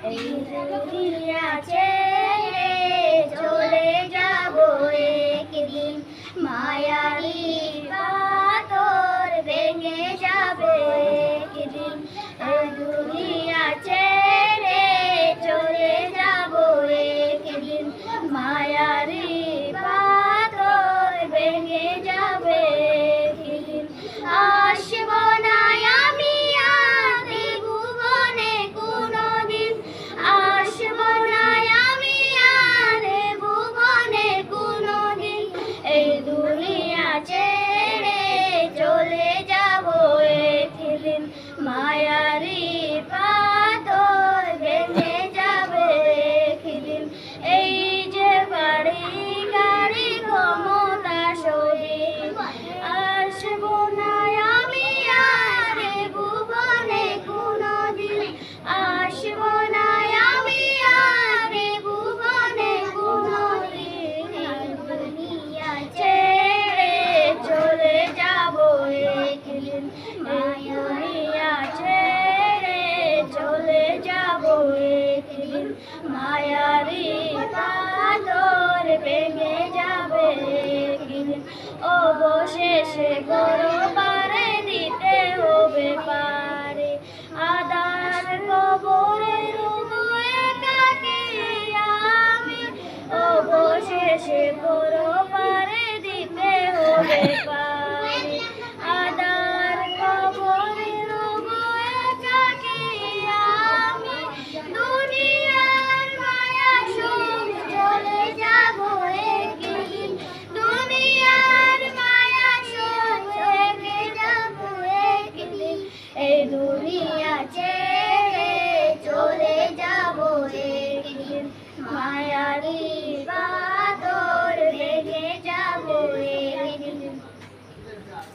এই দুনিয়া ছেড়ে চলে যাব একদিন, মায়ারি পাথর ভেঙে যাবে একদিন। এই দুনিয়া ছেড়ে চলে যাব একদিন, মায়ারি পাথর ভেঙে যাবে একদিন। আসব না আমি আর ভুবনে কোনদিন, আসব না আমি আর ভুবনে কোনদিন। এই দুনিয়া ছেড়ে চলে যাব একদিন, মায়ারি পাথর ভেঙে যাবে একদিন। এই যে বাড়ি গাড়ি ক্ষমতা সবই, আসব না আমি আর ভুবনে কোনদিন, আসব না আমি আর ভুবনে কোনদিন। দুনিয়া ছেড়ে চলে যাব একদিন, দুনিয়া ছেড়ে চলে যাব একদিন, মায়ারি পাথর ভেঙে যাবে একদিন। অবশেষে পারে দিতে হবে পারে, আদার কবরে রবো একাকী আমি। অবশেষে পারে দিতে হবে পারে, আদার কবরে রবো একাকী আমি। দুনিয়ার মায়া সব চলে যাব একদিন, দুনিয়ার মায়া সব ছেড়ে যাব একদিন। এই দুনিয়া ছেড়ে চলে যাব একদিন, মায়ারি